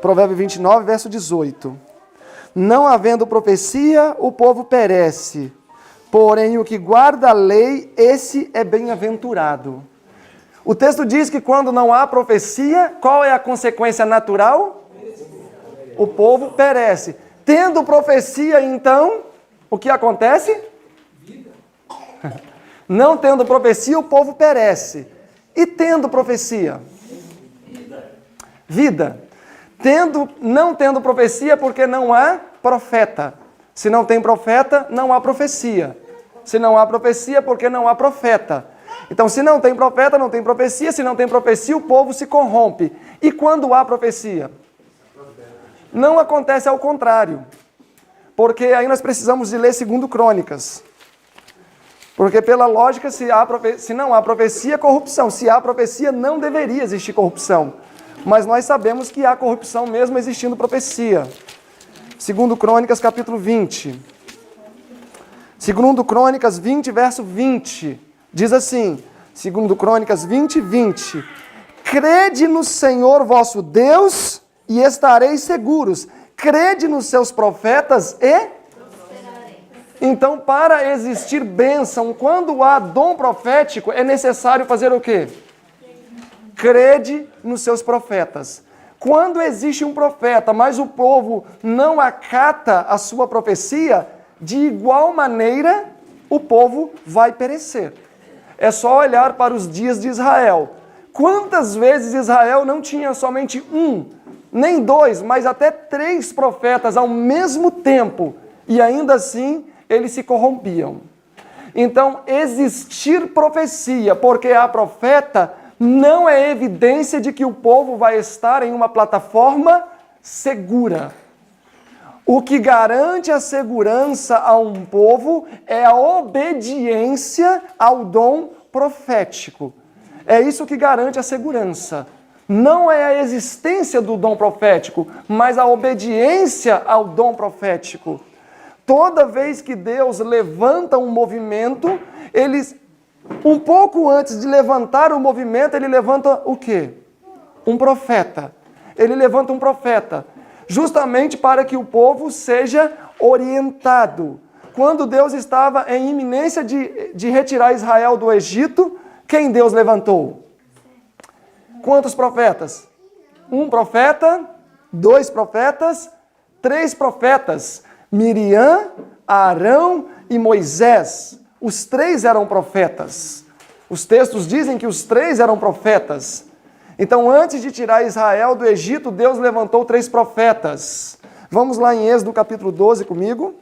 Provérbio 29, verso 18. Não havendo profecia, o povo perece. Porém, o que guarda a lei, esse é bem-aventurado. O texto diz que quando não há profecia, qual é a consequência natural? O povo perece. Tendo profecia, então, o que acontece? Não tendo profecia, o povo perece. E tendo profecia? Vida. Não tendo profecia, porque não há profeta. Se não tem profeta, não há profecia. Se não há profecia, porque não há profeta. Então, se não tem profeta, não tem profecia. Se não tem profecia, o povo se corrompe. E quando há profecia? Não acontece ao contrário. Porque aí nós precisamos de ler 2 Crônicas. Porque pela lógica, se não há profecia, corrupção. Se há profecia, não deveria existir corrupção. Mas nós sabemos que há corrupção mesmo existindo profecia. 2 Crônicas, capítulo 20. 2 Crônicas 20, verso 20. Diz assim, 2 Crônicas 20, 20. Crede no Senhor vosso Deus e estareis seguros. Crede nos seus profetas e... Então, para existir bênção, quando há dom profético, é necessário fazer o quê? Crede nos seus profetas. Quando existe um profeta, mas o povo não acata a sua profecia, de igual maneira o povo vai perecer. É só olhar para os dias de Israel. Quantas vezes Israel não tinha somente um, nem dois, mas até 3 profetas ao mesmo tempo, e ainda assim eles se corrompiam. Então, existir profecia, porque há profeta, não é evidência de que o povo vai estar em uma plataforma segura. O que garante a segurança a um povo é a obediência ao dom profético. É isso que garante a segurança. Não é a existência do dom profético, mas a obediência ao dom profético. Toda vez que Deus levanta um movimento, um pouco antes de levantar o movimento, ele levanta o quê? Um profeta. Ele levanta um profeta, justamente para que o povo seja orientado. Quando Deus estava em iminência de retirar Israel do Egito, quem Deus levantou? Quantos profetas? 1 profeta, 2 profetas, 3 profetas. Miriam, Arão e Moisés. Os 3 eram profetas. Os textos dizem que os 3 eram profetas. Então, antes de tirar Israel do Egito, Deus levantou 3 profetas. Vamos lá em Êxodo capítulo 12 comigo.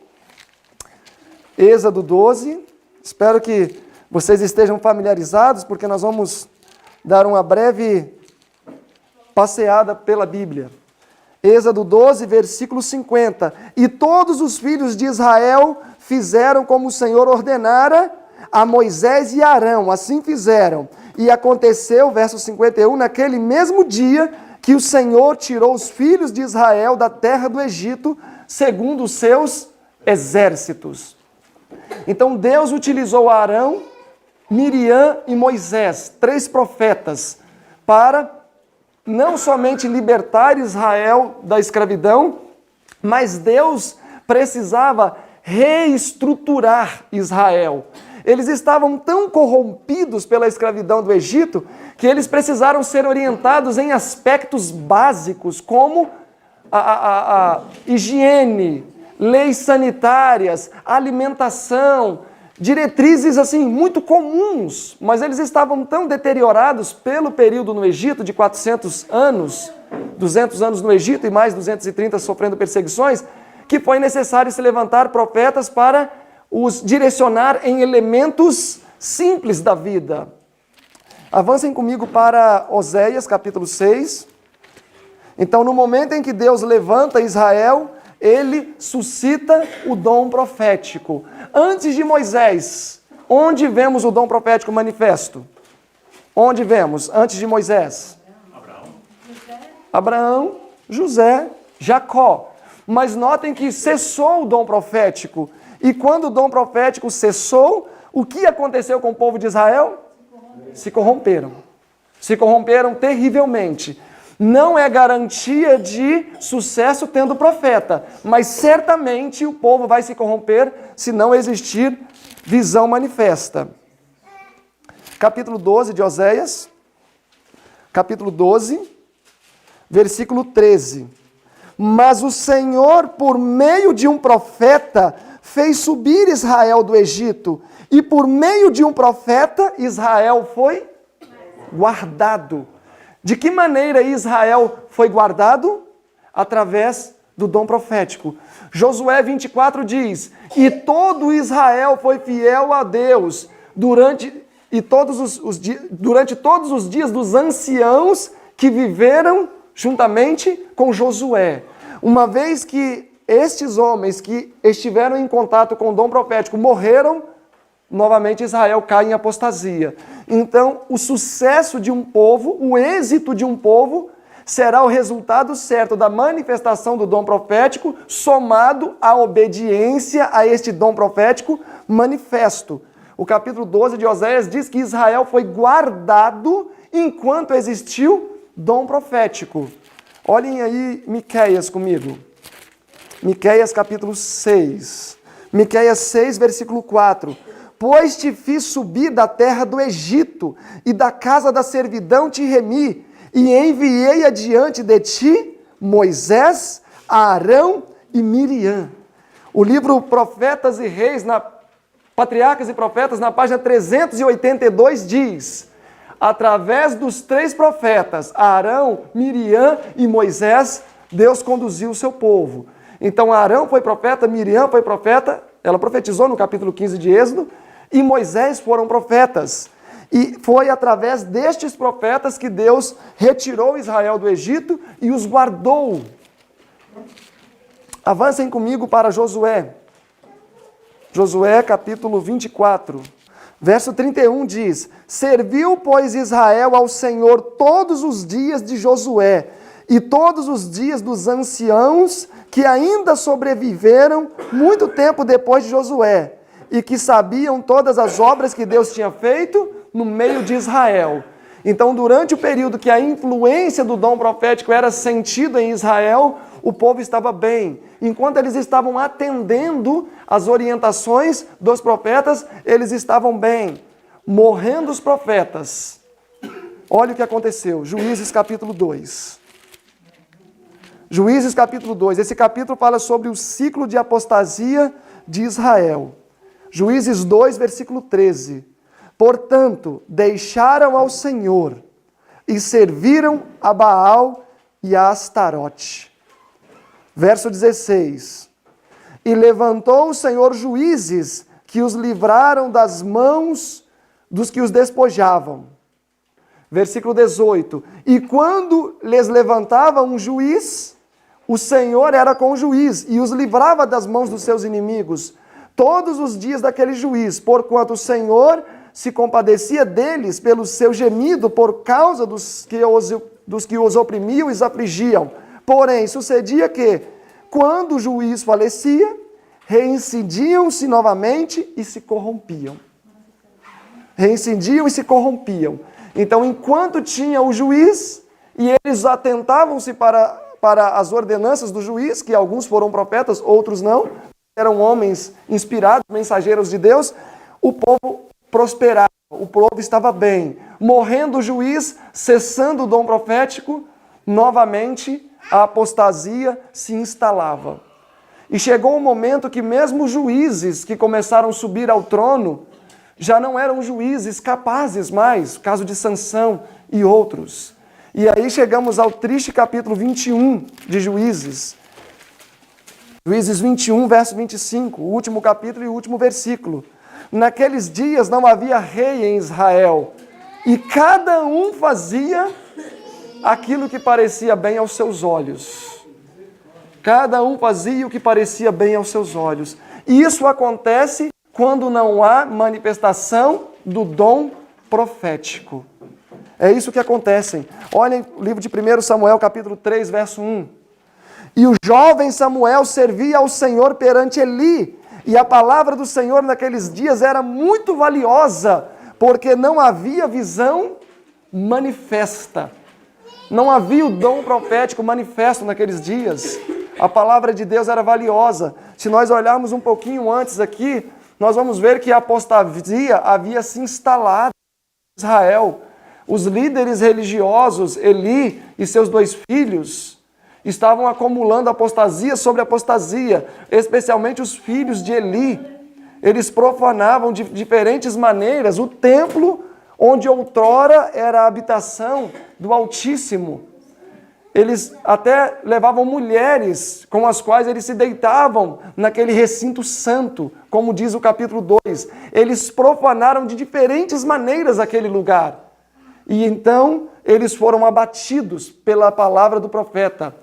Êxodo 12. Espero que vocês estejam familiarizados, porque nós vamos dar uma breve passeada pela Bíblia. Êxodo 12, versículo 50. E todos os filhos de Israel fizeram como o Senhor ordenara a Moisés e Arão. Assim fizeram. E aconteceu, verso 51, naquele mesmo dia que o Senhor tirou os filhos de Israel da terra do Egito, segundo os seus exércitos. Então Deus utilizou Arão, Miriam e Moisés, 3 profetas, para não somente libertar Israel da escravidão, mas Deus precisava reestruturar Israel. Eles estavam tão corrompidos pela escravidão do Egito que eles precisaram ser orientados em aspectos básicos, como a higiene, leis sanitárias, alimentação, diretrizes assim muito comuns, mas eles estavam tão deteriorados pelo período no Egito de 400 anos, 200 anos no Egito e mais 230 sofrendo perseguições, que foi necessário se levantar profetas para os direcionar em elementos simples da vida. Avancem comigo para Oséias capítulo 6. Então, no momento em que Deus levanta Israel, ele suscita o dom profético. Antes de Moisés, onde vemos o dom profético manifesto? Onde vemos? Antes de Moisés? Abraão, José, Jacó. Mas notem que cessou o dom profético. E quando o dom profético cessou, o que aconteceu com o povo de Israel? Se corromperam. Se corromperam terrivelmente. Não é garantia de sucesso tendo profeta, mas certamente o povo vai se corromper se não existir visão manifesta. Capítulo 12 de Oséias, capítulo 12, versículo 13. Mas o Senhor, por meio de um profeta, fez subir Israel do Egito, e por meio de um profeta, Israel foi guardado. De que maneira Israel foi guardado? Através do dom profético. Josué 24 diz: e todo Israel foi fiel a Deus durante todos os dias dos anciãos que viveram juntamente com Josué. Uma vez que estes homens que estiveram em contato com o dom profético morreram, novamente Israel cai em apostasia. Então, o sucesso de um povo, o êxito de um povo, será o resultado certo da manifestação do dom profético, somado à obediência a este dom profético manifesto. O capítulo 12 de Oséias diz que Israel foi guardado enquanto existiu dom profético. Olhem aí Miqueias comigo. Miqueias capítulo 6. Miqueias 6, versículo 4. Pois te fiz subir da terra do Egito, e da casa da servidão te remi, e enviei adiante de ti Moisés, Arão e Miriam. O livro Profetas e Reis, Patriarcas e Profetas, na página 382, diz: através dos 3 profetas, Arão, Miriam e Moisés, Deus conduziu o seu povo. Então Arão foi profeta, Miriam foi profeta, ela profetizou no capítulo 15 de Êxodo, e Moisés foram profetas. E foi através destes profetas que Deus retirou Israel do Egito e os guardou. Avancem comigo para Josué. Josué capítulo 24, verso 31 diz: serviu, pois, Israel ao Senhor todos os dias de Josué e todos os dias dos anciãos que ainda sobreviveram muito tempo depois de Josué, e que sabiam todas as obras que Deus tinha feito no meio de Israel. Então, durante o período que a influência do dom profético era sentida em Israel, o povo estava bem. Enquanto eles estavam atendendo às orientações dos profetas, eles estavam bem. Morrendo os profetas. Olha o que aconteceu. Juízes capítulo 2. Juízes capítulo 2. Esse capítulo fala sobre o ciclo de apostasia de Israel. Juízes 2, versículo 13. Portanto, deixaram ao Senhor e serviram a Baal e a Astarote. Verso 16. E levantou o Senhor juízes que os livraram das mãos dos que os despojavam. Versículo 18. E quando lhes levantava um juiz, o Senhor era com o juiz e os livrava das mãos dos seus inimigos todos os dias daquele juiz, porquanto o Senhor se compadecia deles pelo seu gemido por causa dos que os oprimiam e os afligiam. Porém, sucedia que, quando o juiz falecia, reincidiam-se novamente e se corrompiam. Reincidiam e se corrompiam. Então, enquanto tinha o juiz, e eles atentavam-se para as ordenanças do juiz, que alguns foram profetas, outros não, eram homens inspirados, mensageiros de Deus, o povo prosperava, o povo estava bem. Morrendo o juiz, cessando o dom profético, novamente a apostasia se instalava. E chegou um momento que mesmo os juízes que começaram a subir ao trono, já não eram juízes capazes mais, caso de Sansão e outros. E aí chegamos ao triste capítulo 21 de Juízes. Juízes 21, verso 25, o último capítulo e o último versículo. Naqueles dias não havia rei em Israel, e cada um fazia aquilo que parecia bem aos seus olhos. Cada um fazia o que parecia bem aos seus olhos. E isso acontece quando não há manifestação do dom profético. É isso que acontece. Olhem o livro de 1 Samuel, capítulo 3, verso 1. E o jovem Samuel servia ao Senhor perante Eli, e a palavra do Senhor naqueles dias era muito valiosa, porque não havia visão manifesta. Não havia o dom profético manifesto naqueles dias. A palavra de Deus era valiosa. Se nós olharmos um pouquinho antes aqui, nós vamos ver que a apostasia havia se instalado em Israel. Os líderes religiosos, Eli e seus 2 filhos, estavam acumulando apostasia sobre apostasia, especialmente os filhos de Eli. Eles profanavam de diferentes maneiras o templo onde outrora era a habitação do Altíssimo. Eles até levavam mulheres com as quais eles se deitavam naquele recinto santo, como diz o capítulo 2. Eles profanaram de diferentes maneiras aquele lugar. E então eles foram abatidos pela palavra do profeta.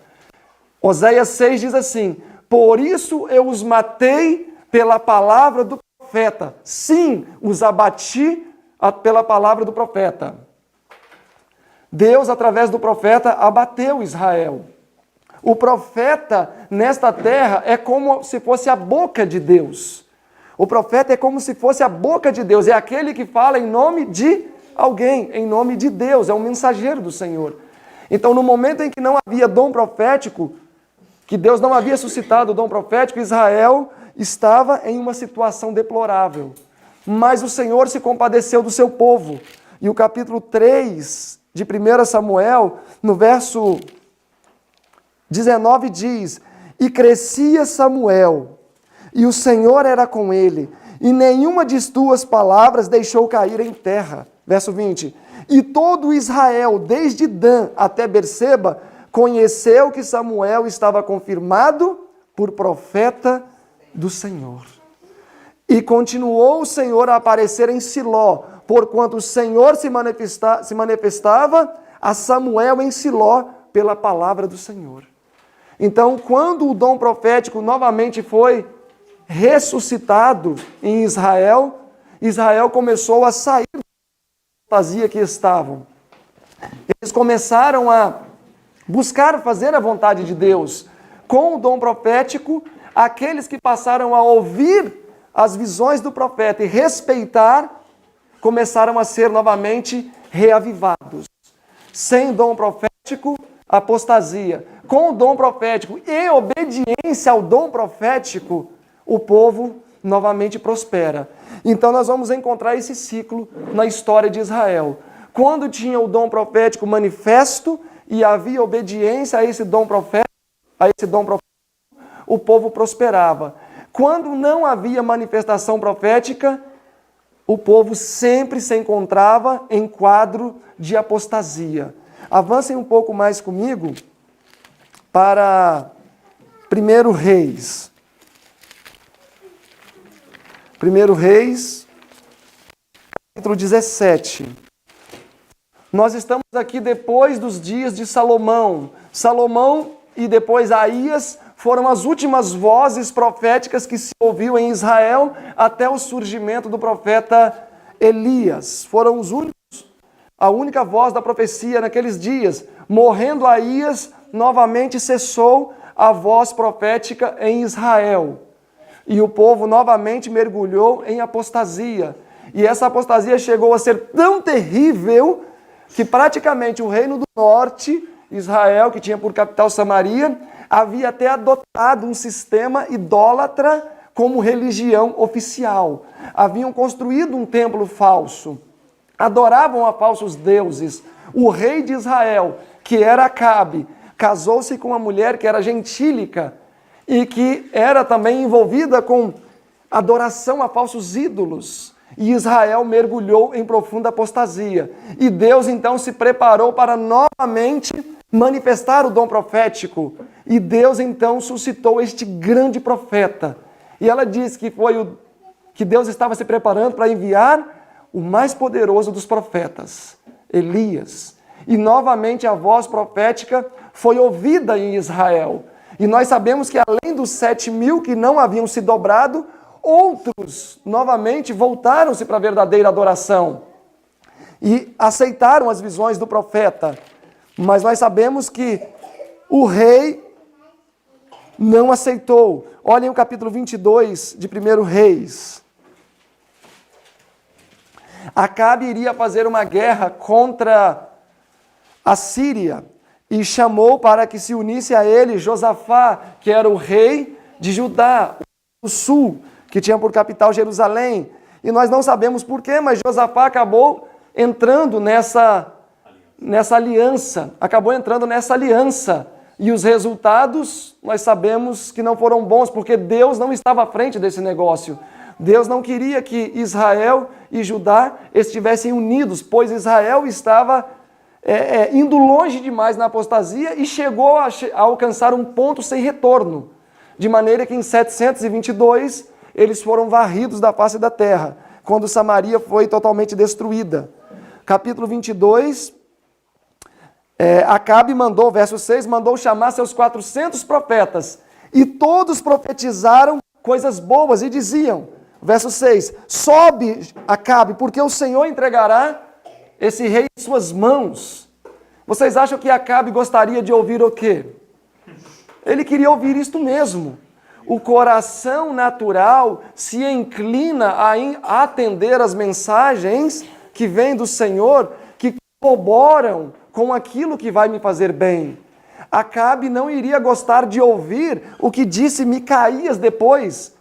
Oséias 6 diz assim: por isso eu os matei pela palavra do profeta. Sim, os abati pela palavra do profeta. Deus, através do profeta, abateu Israel. O profeta, nesta terra, é como se fosse a boca de Deus. O profeta é como se fosse a boca de Deus. É aquele que fala em nome de alguém, em nome de Deus. É um mensageiro do Senhor. Então, no momento em que não havia dom profético, que Deus não havia suscitado o dom profético, Israel estava em uma situação deplorável. Mas o Senhor se compadeceu do seu povo. E o capítulo 3 de 1 Samuel, no verso 19 diz: e crescia Samuel, e o Senhor era com ele, e nenhuma de tuas palavras deixou cair em terra. Verso 20: e todo Israel, desde Dan até Berseba, conheceu que Samuel estava confirmado por profeta do Senhor. E continuou o Senhor a aparecer em Siló, porquanto o Senhor se manifestava a Samuel em Siló pela palavra do Senhor. Então, quando o dom profético novamente foi ressuscitado em Israel, Israel começou a sair da fantasia que estavam. Eles começaram a buscar fazer a vontade de Deus. Com o dom profético, aqueles que passaram a ouvir as visões do profeta e respeitar, começaram a ser novamente reavivados. Sem dom profético, apostasia. Com o dom profético e obediência ao dom profético, o povo novamente prospera. Então nós vamos encontrar esse ciclo na história de Israel. Quando tinha o dom profético manifesto e havia obediência a esse dom profético, o povo prosperava. Quando não havia manifestação profética, o povo sempre se encontrava em quadro de apostasia. Avancem um pouco mais comigo para 1 Reis. 1 Reis, capítulo 17. Nós estamos aqui depois dos dias de Salomão. Salomão e depois Aías foram as últimas vozes proféticas que se ouviu em Israel até o surgimento do profeta Elias. Foram os únicos, a única voz da profecia naqueles dias. Morrendo Aías, novamente cessou a voz profética em Israel. E o povo novamente mergulhou em apostasia. E essa apostasia chegou a ser tão terrível que praticamente o reino do norte, Israel, que tinha por capital Samaria, havia até adotado um sistema idólatra como religião oficial. Haviam construído um templo falso. Adoravam a falsos deuses. O rei de Israel, que era Acabe, casou-se com uma mulher que era gentílica e que era também envolvida com adoração a falsos ídolos. E Israel mergulhou em profunda apostasia. E Deus então se preparou para novamente manifestar o dom profético. E Deus então suscitou este grande profeta. E ela diz que que Deus estava se preparando para enviar o mais poderoso dos profetas, Elias. E novamente a voz profética foi ouvida em Israel. E nós sabemos que além dos 7.000 que não haviam se dobrado, outros novamente voltaram-se para a verdadeira adoração e aceitaram as visões do profeta. Mas nós sabemos que o rei não aceitou. Olhem o capítulo 22 de 1 Reis. Acabe iria fazer uma guerra contra a Síria. e chamou para que se unisse a ele Josafá, que era o rei de Judá, o sul, que tinha por capital Jerusalém. E nós não sabemos porquê, mas Josafá acabou entrando nessa aliança, E os resultados, nós sabemos que não foram bons, porque Deus não estava à frente desse negócio. Deus não queria que Israel e Judá estivessem unidos, pois Israel estava indo longe demais na apostasia e chegou a alcançar um ponto sem retorno. De maneira que em 722 eles foram varridos da face da terra, quando Samaria foi totalmente destruída. Capítulo 22, Acabe mandou, verso 6, mandou chamar seus 400 profetas, e todos profetizaram coisas boas e diziam, verso 6, sobe, Acabe, porque o Senhor entregará esse rei em suas mãos. Vocês acham que Acabe gostaria de ouvir o quê? Ele queria ouvir isto mesmo. O coração natural se inclina a atender as mensagens que vêm do Senhor, que corroboram com aquilo que vai me fazer bem. Acabe não iria gostar de ouvir o que disse Micaías depois.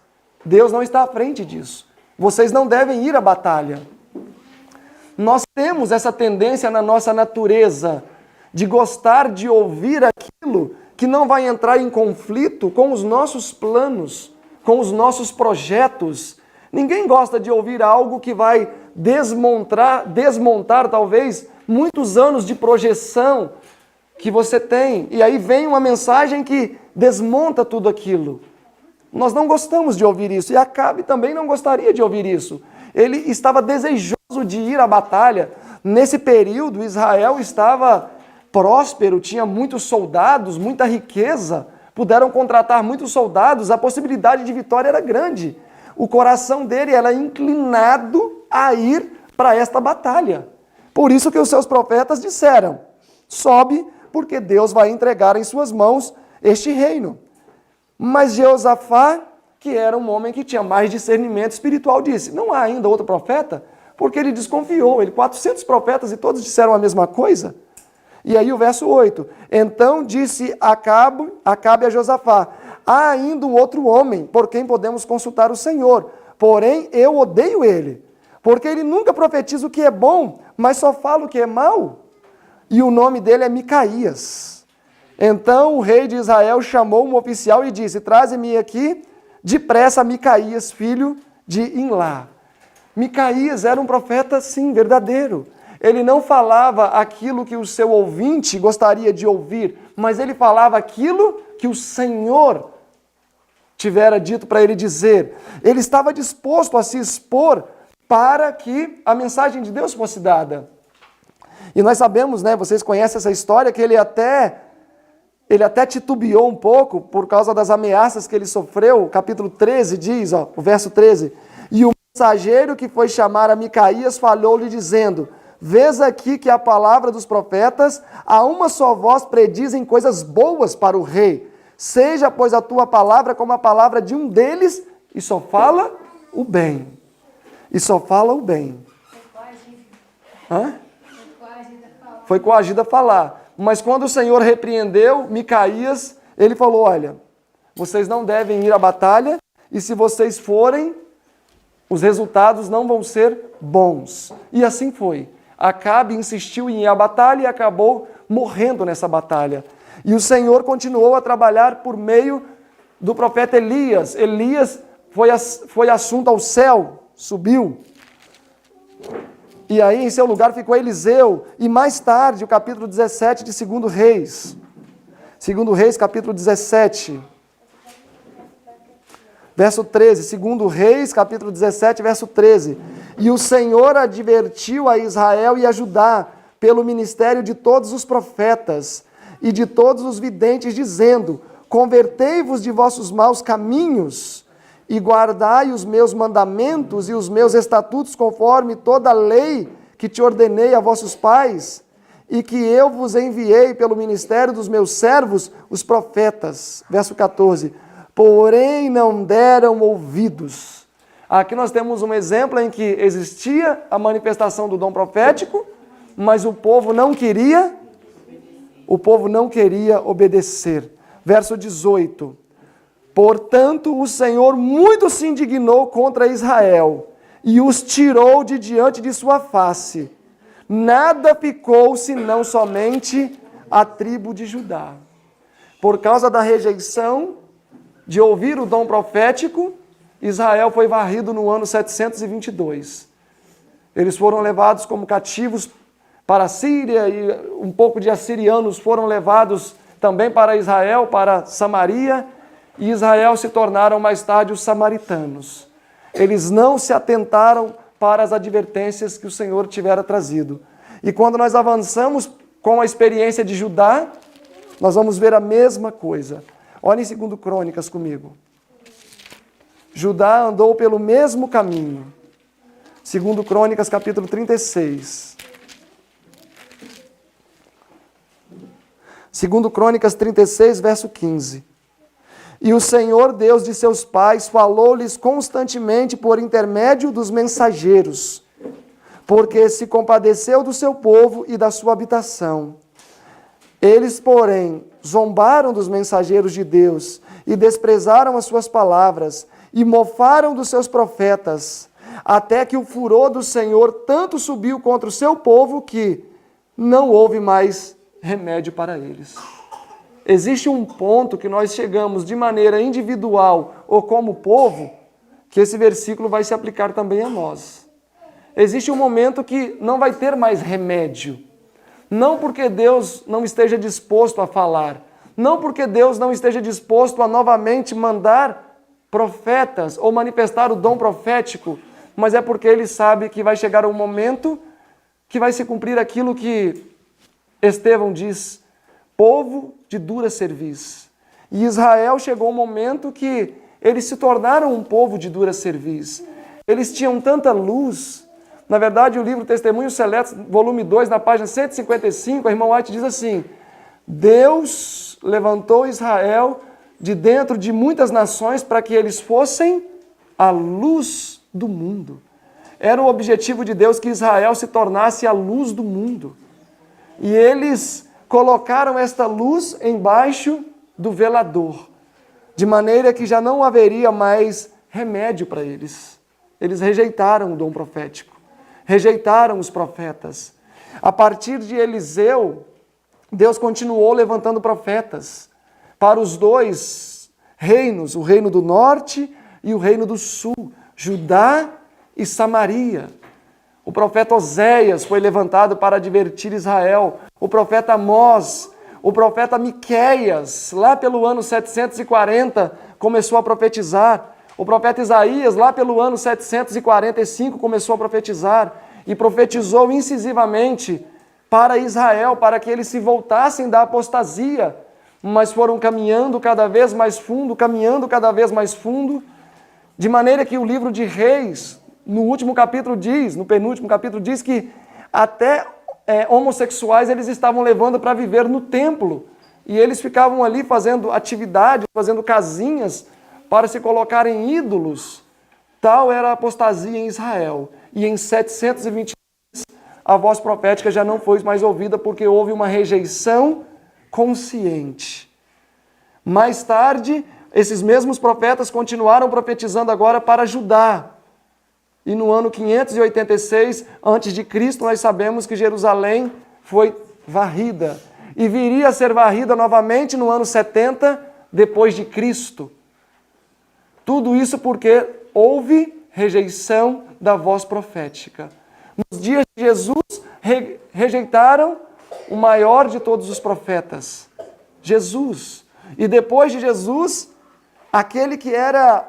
Deus não está à frente disso. Vocês não devem ir à batalha. Nós temos essa tendência na nossa natureza de gostar de ouvir aquilo que não vai entrar em conflito com os nossos planos, com os nossos projetos. Ninguém gosta de ouvir algo que vai desmontar talvez muitos anos de projeção que você tem. E aí vem uma mensagem que desmonta tudo aquilo. Nós não gostamos de ouvir isso. E Acabe também não gostaria de ouvir isso. Ele estava desejoso de ir à batalha. Nesse período, Israel estava próspero, tinha muitos soldados, muita riqueza, puderam contratar muitos soldados, a possibilidade de vitória era grande. O coração dele era inclinado a ir para esta batalha. Por isso que os seus profetas disseram, sobe, porque Deus vai entregar em suas mãos este reino. Mas Jeosafá, que era um homem que tinha mais discernimento espiritual, disse, não há ainda outro profeta? Porque ele desconfiou, 400 profetas e todos disseram a mesma coisa. E aí o verso 8, então disse Acabe a Josafá, há ainda um outro homem por quem podemos consultar o Senhor, porém eu odeio ele, porque ele nunca profetiza o que é bom, mas só fala o que é mal. E o nome dele é Micaías. Então o rei de Israel chamou um oficial e disse, traze-me aqui depressa Micaías, filho de Imlá. Micaías era um profeta, sim, verdadeiro. Ele não falava aquilo que o seu ouvinte gostaria de ouvir, mas ele falava aquilo que o Senhor tivera dito para ele dizer. Ele estava disposto a se expor para que a mensagem de Deus fosse dada. E nós sabemos, né, vocês conhecem essa história, que ele até titubeou um pouco por causa das ameaças que ele sofreu. O capítulo 13 diz, o verso 13, e o mensageiro que foi chamar a Micaías falou-lhe dizendo, vês aqui que a palavra dos profetas, a uma só voz predizem coisas boas para o rei. Seja, pois, a tua palavra como a palavra de um deles, e só fala o bem. E só fala o bem. Foi coagido a falar. Mas quando o Senhor repreendeu Micaías, ele falou, olha, vocês não devem ir à batalha, e se vocês forem, os resultados não vão ser bons. E assim foi. Acabe insistiu em ir à batalha e acabou morrendo nessa batalha. E o Senhor continuou a trabalhar por meio do profeta Elias. Elias foi assunto ao céu, subiu. E aí em seu lugar ficou Eliseu. E mais tarde, o capítulo 17 de 2 Reis. 2 Reis, capítulo 17. Verso 13, 2 Reis, capítulo 17, verso 13. E o Senhor advertiu a Israel e a Judá pelo ministério de todos os profetas e de todos os videntes, dizendo, convertei-vos de vossos maus caminhos e guardai os meus mandamentos e os meus estatutos conforme toda a lei que te ordenei a vossos pais e que eu vos enviei pelo ministério dos meus servos, os profetas. Verso 14. Porém não deram ouvidos. Aqui nós temos um exemplo em que existia a manifestação do dom profético, mas o povo não queria O povo não queria obedecer. Verso 18. Portanto, o Senhor muito se indignou contra Israel e os tirou de diante de sua face. Nada ficou senão somente a tribo de Judá. Por causa da rejeição de ouvir o dom profético, Israel foi varrido no ano 722. Eles foram levados como cativos para a Síria e um pouco de assirianos foram levados também para Israel, para Samaria, e Israel se tornaram mais tarde os samaritanos. Eles não se atentaram para as advertências que o Senhor tivera trazido. E quando nós avançamos com a experiência de Judá, nós vamos ver a mesma coisa. Olhem em 2 Crônicas comigo. Judá andou pelo mesmo caminho. 2 Crônicas, capítulo 36. 2 Crônicas 36, verso 15. E o Senhor, Deus de seus pais, falou-lhes constantemente por intermédio dos mensageiros, porque se compadeceu do seu povo e da sua habitação. Eles, porém, zombaram dos mensageiros de Deus e desprezaram as suas palavras e mofaram dos seus profetas, até que o furor do Senhor tanto subiu contra o seu povo que não houve mais remédio para eles. Existe um ponto que nós chegamos de maneira individual ou como povo, que esse versículo vai se aplicar também a nós. Existe um momento que não vai ter mais remédio. Não porque Deus não esteja disposto a falar, não porque Deus não esteja disposto a novamente mandar profetas ou manifestar o dom profético, mas é porque Ele sabe que vai chegar um momento que vai se cumprir aquilo que Estevão diz, povo de dura cerviz. E Israel chegou um momento que eles se tornaram um povo de dura cerviz. Eles tinham tanta luz. Na verdade, o livro Testemunhos Seletos, volume 2, na página 155, a irmã White diz assim: Deus levantou Israel de dentro de muitas nações para que eles fossem a luz do mundo. Era o objetivo de Deus que Israel se tornasse a luz do mundo. E eles colocaram esta luz embaixo do velador, de maneira que já não haveria mais remédio para eles. Eles rejeitaram o dom profético, rejeitaram os profetas. A partir de Eliseu, Deus continuou levantando profetas para os dois reinos, o reino do norte e o reino do sul, Judá e Samaria. O profeta Oséias foi levantado para advertir Israel. O profeta Amós, o profeta Miqueias, lá pelo ano 740, começou a profetizar. O profeta Isaías, lá pelo ano 745, começou a profetizar e profetizou incisivamente para Israel, para que eles se voltassem da apostasia, mas foram caminhando cada vez mais fundo, de maneira que o livro de Reis, no último capítulo diz, no penúltimo capítulo diz que até homossexuais eles estavam levando para viver no templo, e eles ficavam ali fazendo atividades, fazendo casinhas para se colocarem ídolos. Tal era a apostasia em Israel. E em 720 a voz profética já não foi mais ouvida porque houve uma rejeição consciente. Mais tarde, esses mesmos profetas continuaram profetizando agora para Judá. E no ano 586 a.C., nós sabemos que Jerusalém foi varrida. E viria a ser varrida novamente no ano 70 depois de Cristo. Tudo isso porque houve rejeição da voz profética. Nos dias de Jesus, rejeitaram o maior de todos os profetas, Jesus. E depois de Jesus, aquele que era...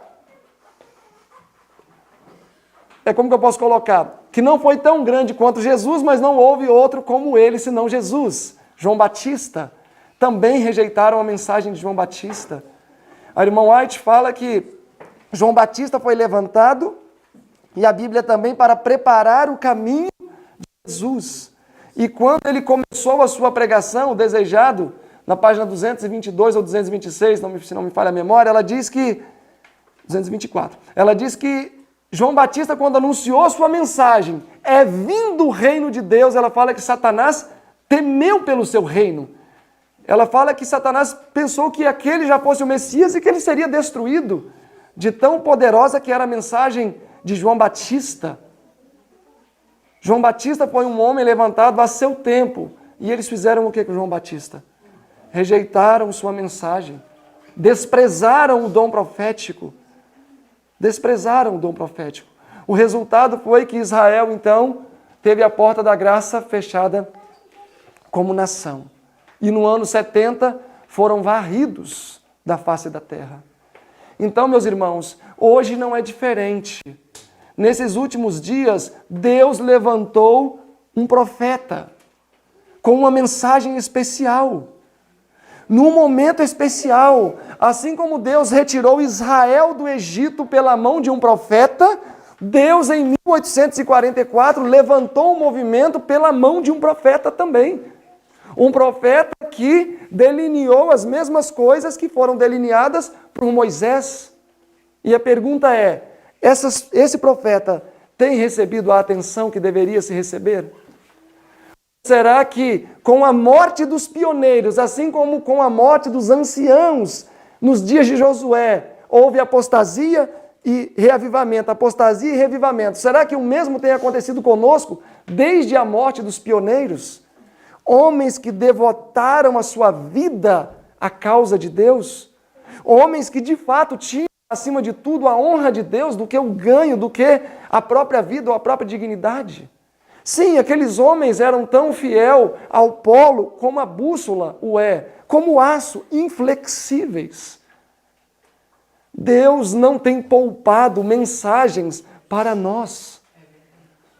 como que eu posso colocar? Que não foi tão grande quanto Jesus, mas não houve outro como ele, senão Jesus. João Batista. Também rejeitaram a mensagem de João Batista. A irmã White fala que João Batista foi levantado, e a Bíblia também, para preparar o caminho de Jesus. E quando ele começou a sua pregação, o desejado, na página 222 ou 226, se não me falha a memória, ela diz que... 224. Ela diz que João Batista, quando anunciou sua mensagem, é vindo o reino de Deus, ela fala que Satanás temeu pelo seu reino. ela fala que Satanás pensou que aquele já fosse o Messias e que ele seria destruído, de tão poderosa que era a mensagem de João Batista. João Batista foi um homem levantado a seu tempo. E eles fizeram o que com João Batista? Rejeitaram sua mensagem. Desprezaram o dom profético. Desprezaram o dom profético. O resultado foi que Israel, então, teve a porta da graça fechada como nação. E no ano 70 foram varridos da face da terra. Então, meus irmãos, hoje não é diferente. Nesses últimos dias, Deus levantou um profeta com uma mensagem especial. Num momento especial, assim como Deus retirou Israel do Egito pela mão de um profeta, Deus em 1844 levantou um movimento pela mão de um profeta também. Um profeta que delineou as mesmas coisas que foram delineadas por Moisés. E a pergunta é, esse profeta tem recebido a atenção que deveria se receber? Será que com a morte dos pioneiros, assim como com a morte dos anciãos, nos dias de Josué, houve apostasia e reavivamento, apostasia e revivamento? Será que o mesmo tem acontecido conosco desde a morte dos pioneiros? Homens que devotaram a sua vida à causa de Deus, homens que de fato tinham acima de tudo a honra de Deus do que o ganho, do que a própria vida ou a própria dignidade. Sim, aqueles homens eram tão fiel ao polo como a bússola o é, como o aço, inflexíveis. Deus não tem poupado mensagens para nós.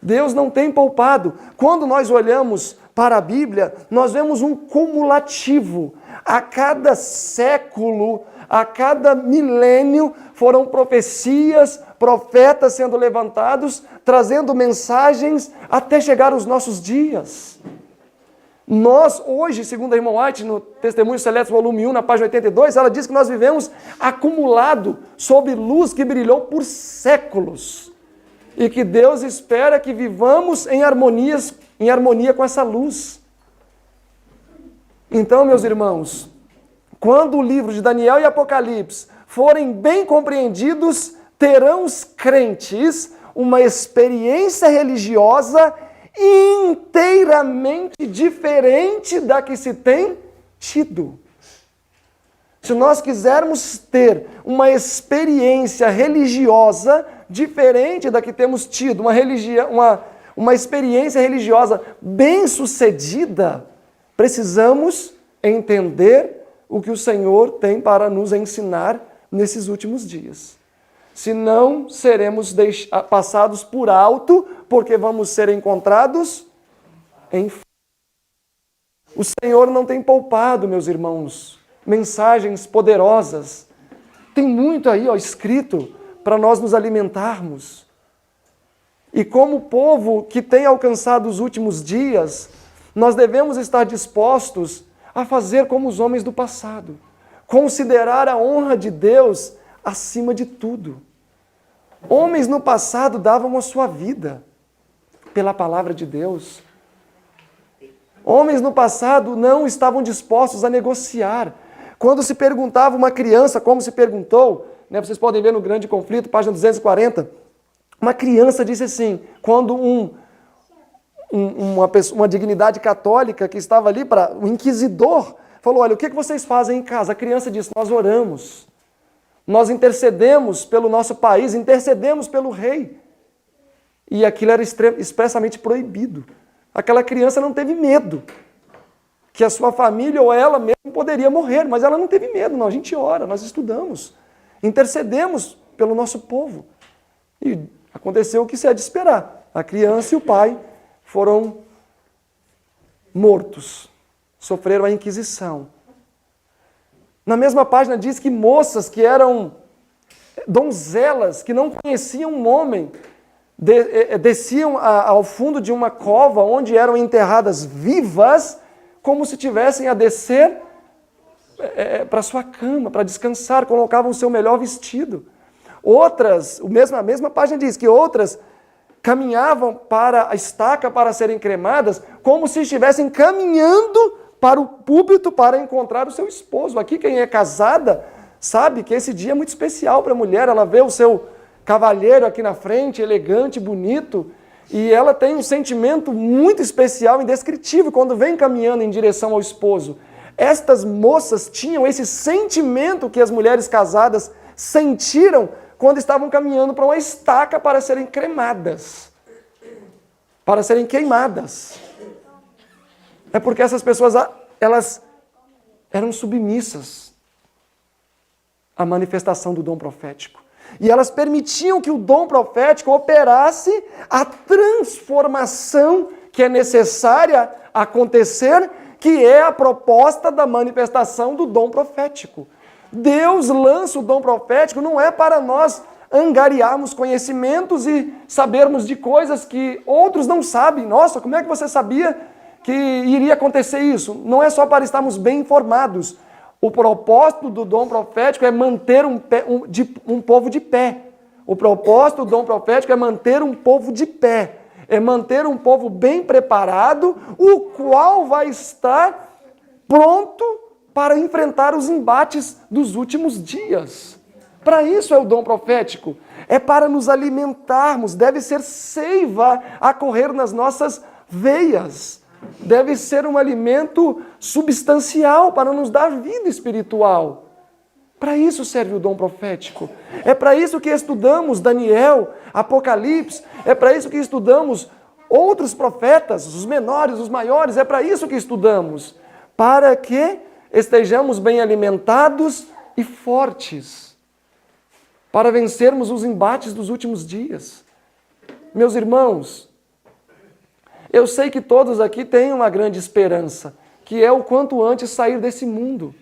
Deus não tem poupado. Quando nós olhamos para a Bíblia, nós vemos um cumulativo. A cada século, a cada milênio, foram profecias, profetas sendo levantados, trazendo mensagens até chegar aos nossos dias. Nós, hoje, segundo a irmã White, no Testemunho Seletos, volume 1, na página 82, ela diz que nós vivemos acumulado sob luz que brilhou por séculos. E que Deus espera que vivamos em harmonia com essa luz. Então, meus irmãos, quando o livro de Daniel e Apocalipse forem bem compreendidos, terão os crentes uma experiência religiosa inteiramente diferente da que se tem tido. Se nós quisermos ter uma experiência religiosa diferente da que temos tido, uma experiência religiosa bem-sucedida, precisamos entender o que o Senhor tem para nos ensinar nesses últimos dias. Senão, seremos passados por alto, porque vamos ser encontrados em falta. O Senhor não tem poupado, meus irmãos, mensagens poderosas. Tem muito aí, escrito para nós nos alimentarmos. E como povo que tem alcançado os últimos dias, nós devemos estar dispostos a fazer como os homens do passado. Considerar a honra de Deus acima de tudo. Homens no passado davam a sua vida pela palavra de Deus. Homens no passado não estavam dispostos a negociar. Quando se perguntava uma criança, como se perguntou, vocês podem ver no Grande Conflito, página 240, uma criança disse assim, quando uma dignidade católica que estava ali, o inquisidor, falou, olha, o que vocês fazem em casa? A criança disse, nós oramos, nós intercedemos pelo nosso país, intercedemos pelo rei. E aquilo era expressamente proibido. Aquela criança não teve medo, que a sua família ou ela mesma poderia morrer, mas ela não teve medo, não. A gente ora, nós estudamos, intercedemos pelo nosso povo. E aconteceu o que se é de esperar. A criança e o pai foram mortos, sofreram a Inquisição. Na mesma página diz que moças que eram donzelas, que não conheciam um homem, desciam ao fundo de uma cova onde eram enterradas vivas, como se tivessem a descer para sua cama, para descansar, colocavam o seu melhor vestido. Outras, a mesma página diz que outras caminhavam para a estaca para serem cremadas, como se estivessem caminhando para o púlpito para encontrar o seu esposo. Aqui quem é casada sabe que esse dia é muito especial para a mulher. Ela vê o seu cavalheiro aqui na frente, elegante, bonito, e ela tem um sentimento muito especial, indescritível, quando vem caminhando em direção ao esposo. Estas moças tinham esse sentimento que as mulheres casadas sentiram quando estavam caminhando para uma estaca para serem cremadas, para serem queimadas. É porque essas pessoas, elas eram submissas à manifestação do dom profético. E elas permitiam que o dom profético operasse a transformação que é necessária acontecer, que é a proposta da manifestação do dom profético. Deus lança o dom profético não é para nós angariarmos conhecimentos e sabermos de coisas que outros não sabem. Nossa, como é que você sabia que iria acontecer isso? Não é só para estarmos bem informados. O propósito do dom profético é manter um povo de pé. O propósito do dom profético é manter um povo de pé. É manter um povo bem preparado, o qual vai estar pronto para enfrentar os embates dos últimos dias. Para isso é o dom profético. É para nos alimentarmos. Deve ser seiva a correr nas nossas veias. Deve ser um alimento substancial para nos dar vida espiritual. Para isso serve o dom profético. É para isso que estudamos Daniel, Apocalipse. É para isso que estudamos outros profetas, os menores, os maiores. É para isso que estudamos. Para que estejamos bem alimentados e fortes. Para vencermos os embates dos últimos dias. Meus irmãos, eu sei que todos aqui têm uma grande esperança, que é o quanto antes sair desse mundo.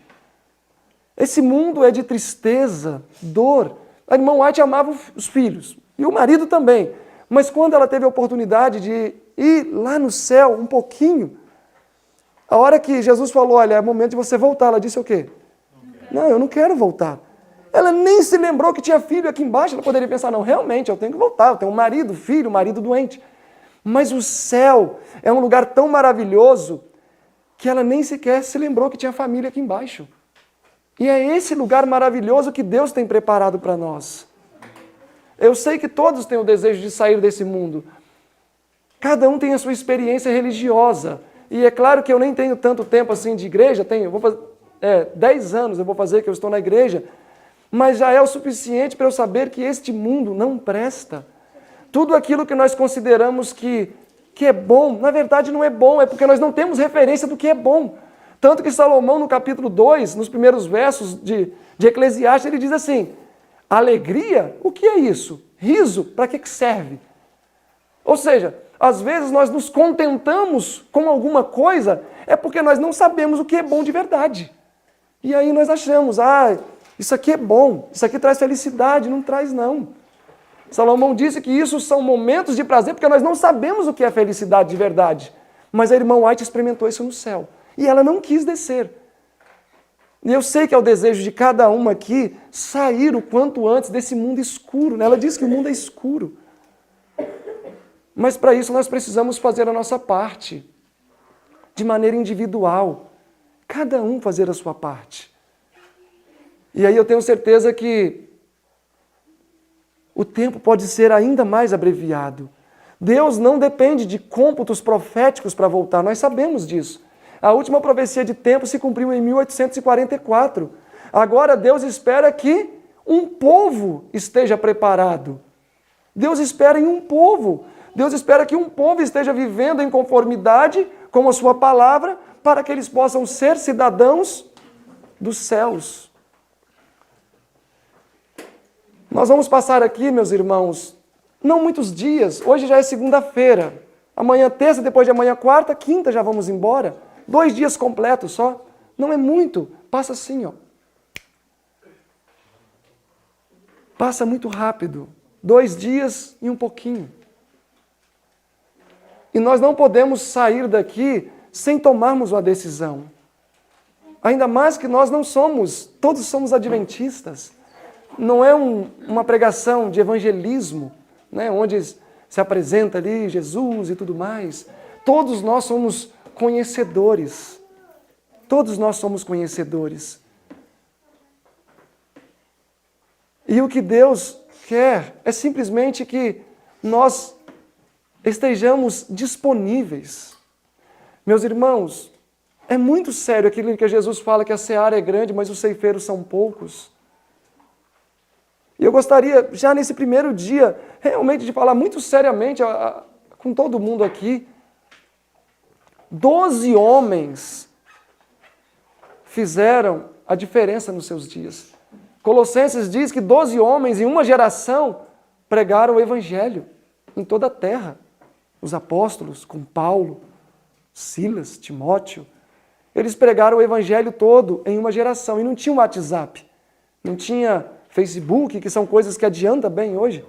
Esse mundo é de tristeza, dor. A irmã White amava os filhos, e o marido também. Mas quando ela teve a oportunidade de ir lá no céu um pouquinho, a hora que Jesus falou, olha, é momento de você voltar, ela disse o quê? Não, eu não quero voltar. Ela nem se lembrou que tinha filho aqui embaixo, ela poderia pensar, não, realmente, eu tenho que voltar, eu tenho um marido, filho, marido doente. Mas o céu é um lugar tão maravilhoso que ela nem sequer se lembrou que tinha família aqui embaixo. E é esse lugar maravilhoso que Deus tem preparado para nós. Eu sei que todos têm o desejo de sair desse mundo. Cada um tem a sua experiência religiosa. E é claro que eu nem tenho tanto tempo assim de igreja, vou fazer 10 anos eu vou fazer que eu estou na igreja, mas já é o suficiente para eu saber que este mundo não presta. Tudo aquilo que nós consideramos que é bom, na verdade não é bom, é porque nós não temos referência do que é bom. Tanto que Salomão, no capítulo 2, nos primeiros versos de Eclesiastes, ele diz assim, alegria, o que é isso? Riso, para que serve? Ou seja, às vezes nós nos contentamos com alguma coisa, é porque nós não sabemos o que é bom de verdade. E aí nós achamos, isso aqui é bom, isso aqui traz felicidade, não traz não. Salomão disse que isso são momentos de prazer, porque nós não sabemos o que é felicidade de verdade. Mas a irmã White experimentou isso no céu. E ela não quis descer. E eu sei que é o desejo de cada uma aqui sair o quanto antes desse mundo escuro. Ela diz que o mundo é escuro. Mas para isso nós precisamos fazer a nossa parte. De maneira individual. Cada um fazer a sua parte. E aí eu tenho certeza que o tempo pode ser ainda mais abreviado. Deus não depende de cômputos proféticos para voltar, nós sabemos disso. A última profecia de tempo se cumpriu em 1844. Agora Deus espera que um povo esteja preparado. Deus espera em um povo. Deus espera que um povo esteja vivendo em conformidade com a sua palavra para que eles possam ser cidadãos dos céus. Nós vamos passar aqui, meus irmãos, não muitos dias. Hoje já é segunda-feira. Amanhã terça, depois de amanhã quarta, quinta já vamos embora. 2 dias completos só. Não é muito. Passa assim, ó. Passa muito rápido. 2 dias e um pouquinho. E nós não podemos sair daqui sem tomarmos uma decisão. Ainda mais que nós não somos, todos somos adventistas. Não é uma pregação de evangelismo, né, onde se apresenta ali Jesus e tudo mais. Todos nós somos conhecedores. Todos nós somos conhecedores. E o que Deus quer é simplesmente que nós estejamos disponíveis. Meus irmãos, é muito sério aquilo que Jesus fala, que a seara é grande, mas os ceifeiros são poucos. E eu gostaria, já nesse primeiro dia, realmente de falar muito seriamente com todo mundo aqui. 12 homens fizeram a diferença nos seus dias. Colossenses diz que 12 homens em uma geração pregaram o Evangelho em toda a terra. Os apóstolos, com Paulo, Silas, Timóteo, eles pregaram o Evangelho todo em uma geração. E não tinha WhatsApp, não tinha Facebook, que são coisas que adiantam bem hoje.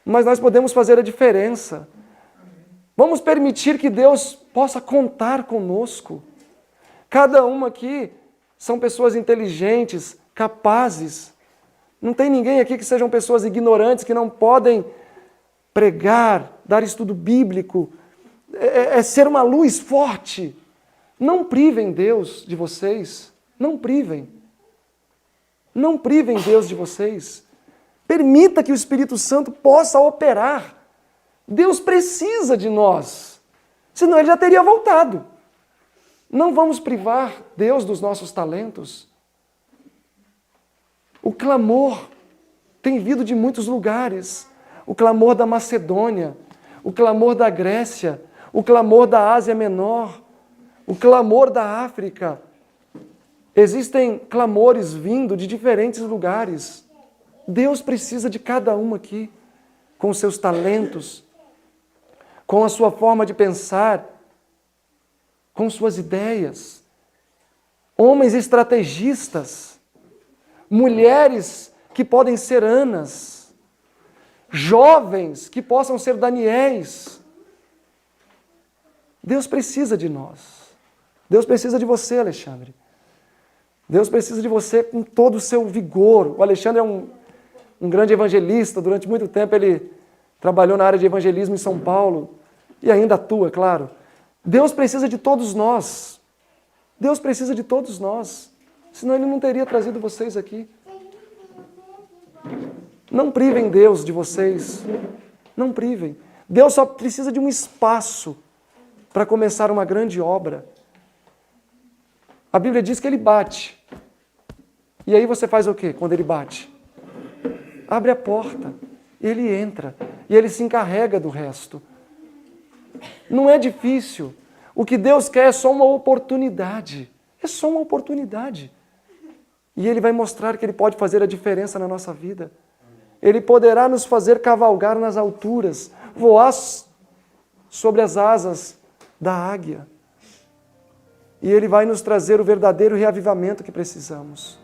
Mas nós podemos fazer a diferença. Vamos permitir que Deus possa contar conosco. Cada um aqui são pessoas inteligentes, capazes. Não tem ninguém aqui que sejam pessoas ignorantes, que não podem pregar, dar estudo bíblico, ser uma luz forte. Não privem Deus de vocês. Não privem. Não privem Deus de vocês. Permita que o Espírito Santo possa operar. Deus precisa de nós. Senão Ele já teria voltado. Não vamos privar Deus dos nossos talentos. O clamor tem vindo de muitos lugares. O clamor da Macedônia, o clamor da Grécia, o clamor da Ásia Menor, o clamor da África. Existem clamores vindo de diferentes lugares. Deus precisa de cada um aqui, com os seus talentos, com a sua forma de pensar, com suas ideias. Homens estrategistas, mulheres que podem ser Anas, jovens que possam ser Daniéis. Deus precisa de nós. Deus precisa de você, Alexandre. Deus precisa de você com todo o seu vigor. O Alexandre é um grande evangelista. Durante muito tempo ele trabalhou na área de evangelismo em São Paulo e ainda atua, claro. Deus precisa de todos nós. Deus precisa de todos nós. Senão Ele não teria trazido vocês aqui. Não privem Deus de vocês. Não privem. Deus só precisa de um espaço para começar uma grande obra. A Bíblia diz que Ele bate. E aí você faz o quê quando Ele bate? Abre a porta. Ele entra. E Ele se encarrega do resto. Não é difícil. O que Deus quer é só uma oportunidade. É só uma oportunidade. E Ele vai mostrar que Ele pode fazer a diferença na nossa vida. Ele poderá nos fazer cavalgar nas alturas, voar sobre as asas da águia. E Ele vai nos trazer o verdadeiro reavivamento que precisamos.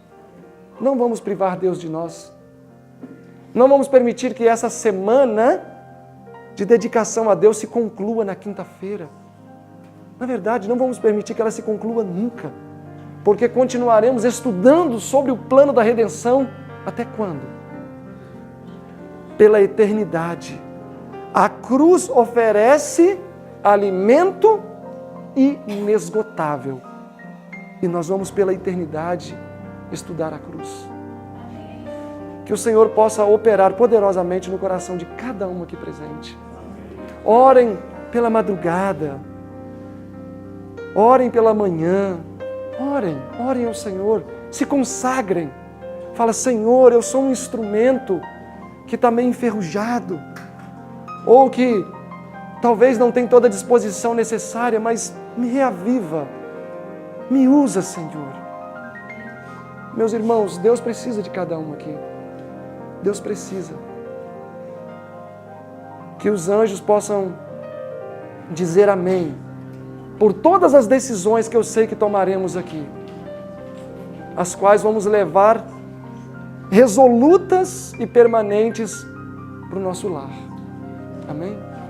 Não vamos privar Deus de nós. Não vamos permitir que essa semana de dedicação a Deus se conclua na quinta-feira. Na verdade, não vamos permitir que ela se conclua nunca, porque continuaremos estudando sobre o plano da redenção até quando? Pela eternidade. A cruz oferece alimento inesgotável. E nós vamos pela eternidade estudar a cruz. Que o Senhor possa operar poderosamente no coração de cada um aqui presente. Orem pela madrugada. Orem pela manhã. Orem ao Senhor. Se consagrem. Fala, Senhor, eu sou um instrumento que está meio enferrujado. Ou que talvez não tem toda a disposição necessária, mas me reaviva. Me usa, Senhor. Meus irmãos, Deus precisa de cada um aqui. Deus precisa. Que os anjos possam dizer amém por todas as decisões que eu sei que tomaremos aqui, as quais vamos levar resolutas e permanentes para o nosso lar. Amém?